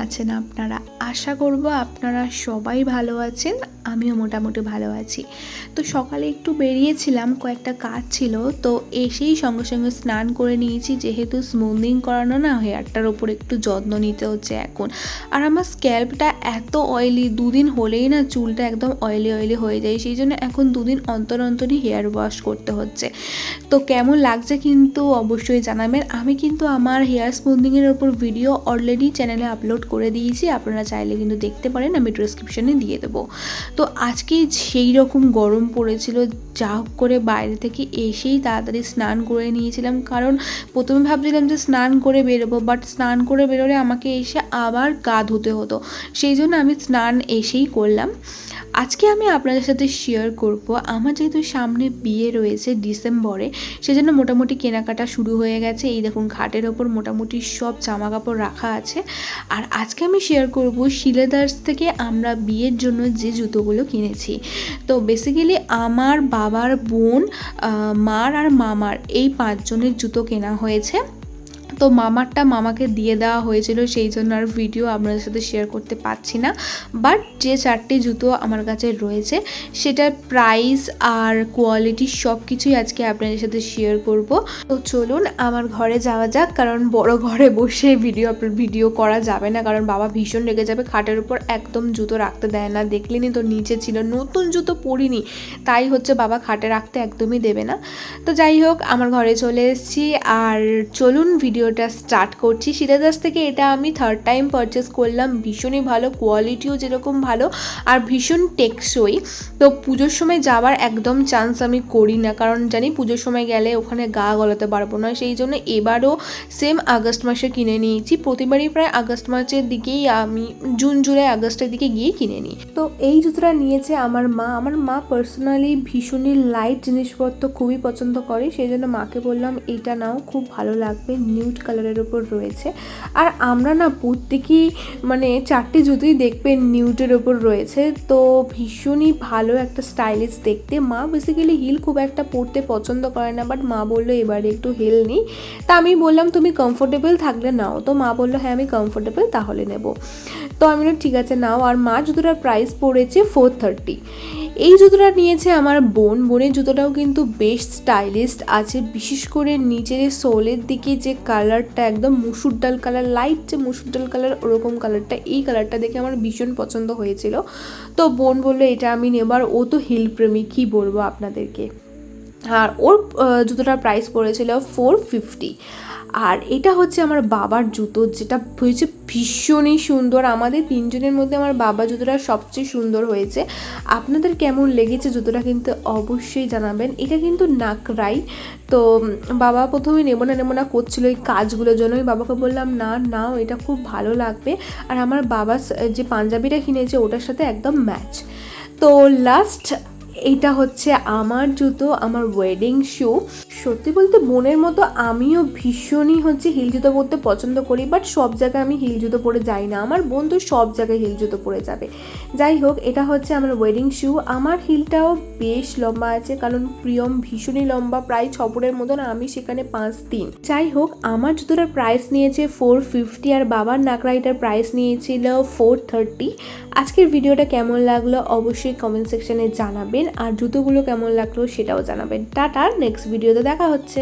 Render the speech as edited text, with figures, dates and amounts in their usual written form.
আছেন আপনারা? আশা করব আপনারা সবাই ভালো আছেন, আমিও মোটামুটি ভালো আছি। তো সকালে একটু বেরিয়েছিলাম, কয়েকটা কাজ ছিল, তো এসেই সঙ্গে সঙ্গে স্নান করে নিয়েছি। যেহেতু স্মুথিং করানো না, হেয়ারটার ওপর একটু যত্ন নিতে হচ্ছে এখন। আর আমার স্ক্যাল্পটা এত অয়েলি, দুদিন হলেই না চুলটা একদম অয়েলি অয়েলি হয়ে যায়, সেই জন্য এখন দুদিন অন্তর অন্তরই হেয়ার ওয়াশ করতে হচ্ছে। তো কেমন লাগছে কিন্তু অবশ্যই জানাবেন। আমি কিন্তু আমার হেয়ার স্মুথিংয়ের ওপর ভিডিও অলরেডি চ্যানেলে আপলোড করে দিয়েছি, আপনারা চাইলে কিন্তু দেখতে পারেন, আমি ডিসক্রিপশনে দিয়ে দেবো। তো আজকে সেই রকম গরম পড়েছিল, যা হোক করে বাইরে থেকে এসেই তাড়াতাড়ি স্নান করে নিয়েছিলাম, কারণ প্রথমে ভাবছিলাম যে স্নান করে বেরোবো, বাট স্নান করে বেরোলে আমাকে এসে আবার গা ধুতে হতো, সেই জন্য আমি স্নান এসেই করলাম। আজকে আমি আপনাদের সাথে শেয়ার করব, আমার যেহেতু সামনে বিয়ে রয়েছে ডিসেম্বরে, সেজন্য মোটামুটি কেনাকাটা শুরু হয়ে গেছে। এই দেখুন খাটের ওপর মোটামুটি সব জামা কাপড় রাখা আছে। আর আজকে আমি শেয়ার করব শিলেদার্স থেকে আমরা বিয়ের জন্য যে জুতোগুলো কিনেছি। তো বেসিক্যালি আমার বাবার বোন, মার আর মামার এই 5 জনের জুতো কেনা হয়েছে। তো মামারটা মামাকে দিয়ে দেওয়া হয়েছিল, সেই জন্য আর ভিডিও আপনাদের সাথে শেয়ার করতে পারছি না। বাট যে 4টি জুতো আমার কাছে রয়েছে, সেটার প্রাইস আর কোয়ালিটি সব কিছুই আজকে আপনাদের সাথে শেয়ার করব। তো চলুন আমার ঘরে যাওয়া যাক, কারণ বড় ঘরে বসে ভিডিও করা যাবে না, কারণ বাবা ভীষণ রেগে যাবে। খাটের উপর একদম জুতো রাখতে দেয় না, দেখলেনি তো নিচে ছিল, নতুন জুতো পরিনি, তাই হচ্ছে বাবা খাটে রাখতে একদমই দেবে না। তো যাই হোক, আমার ঘরে চলে এসেছি, আর চলুন ভিডিওটা স্টার্ট করছি। শিলেদার্স থেকে এটা আমি 3rd টাইম পারচেস করলাম, ভীষণই ভালো, কোয়ালিটিও যেরকম ভালো আর ভীষণ টেকসই। তো পুজোর সময় যাওয়ার একদম চান্স আমি করি না, কারণ জানি পুজোর সময় গেলে ওখানে গা গলাতে পারবো না, সেই জন্য এবারও সেম আগস্ট মাসে কিনে নিয়েছি। প্রতিবারই প্রায় আগস্ট মাসের দিকেই আমি জুন জুলাই আগস্টের দিকে গিয়ে কিনে নিই। তো এই জুতোটা নিয়েছে আমার মা পার্সোনালি ভীষণই লাইট জিনিসপত্র খুবই পছন্দ করে, সেই জন্য মাকে বললাম এইটা নাও, খুব ভালো লাগবে, নিউড কালারের ওপর রয়েছে। আর আমরা না প্রত্যেকেই মানে 4টি জুতোই দেখবেন নিউডের ওপর রয়েছে, তো ভীষণই ভালো একটা স্টাইলিশ দেখতে। মা বেসিক্যালি হিল খুব একটা পরতে পছন্দ করে না, বাট মা বললো এবারে একটু হিল নিই। তা আমি বললাম তুমি কমফোর্টেবল থাকলে নাও, তো মা বললো হ্যাঁ আমি কমফোর্টেবল তাহলে নেব। তো আমি বললাম ঠিক আছে নাও। আর মা জুতোটার প্রাইস পড়েছে 430। এই জুতোটা নিয়েছে আমার বোনের জুতোটাও কিন্তু বেশ স্টাইলিশ আছে, বিশেষ করে নিচের সোলের দিকে যে কালারটা একদম মুসুর ডাল কালার, লাইট যে মুসুর ডাল কালার ওরকম কালারটা, এই কালারটা দেখে আমার ভীষণ পছন্দ হয়েছিল। তো বোন বললো এটা আমি নেবার, ও তো হিল প্রেমী, কী বলবো আপনাদেরকে। আর ওর জুতোটার প্রাইস পড়েছিল 450। আর এটা হচ্ছে আমার বাবার জুতো, যেটা হয়েছে ভীষণই সুন্দর। আমাদের 3 জনের মধ্যে আমার বাবার জুতোটা সবচেয়ে সুন্দর হয়েছে। আপনাদের কেমন লেগেছে জুতোটা কিন্তু অবশ্যই জানাবেন। এটা কিন্তু নাকরাই। তো বাবা প্রথমে নেবো না করছিল এই কাজগুলোর জন্য, আমি বাবাকে বললাম না নাও, এটা খুব ভালো লাগবে। আর আমার বাবা যে পাঞ্জাবিটা কিনেছে ওটার সাথে একদম ম্যাচ। তো লাস্ট এইটা হচ্ছে আমার জুতো, আমার ওয়েডিং শু। সত্যি বলতে বোনের মতো আমিও ভীষণই হিল জুতো পরতে পছন্দ করি, বাট সব জায়গায় আমি হিল জুতো পরে যাই না। আমার বোন তো সব জায়গায় হিল জুতো পরে যাবে। যাই হোক, এটা হচ্ছে আমার ওয়েডিং শু। আমার হিলটাও বেশ লম্বা আছে, কারণ প্রিয়ম ভীষণই লম্বা, প্রায় 6 ফুটের মতন, আমি সেখানে 5'3". যাই হোক, আমার জুতোটার প্রাইস নিয়েছে 450, আর বাবার নাকরাইটার প্রাইস নিয়েছিল 430। আজকের ভিডিওটা কেমন লাগলো অবশ্যই কমেন্ট সেকশনে জানাবেন, আর জুতোগুলো কেমন লাগলো সেটাও জানাবেন। টাটা, নেক্সট ভিডিওতে দেখা হচ্ছে।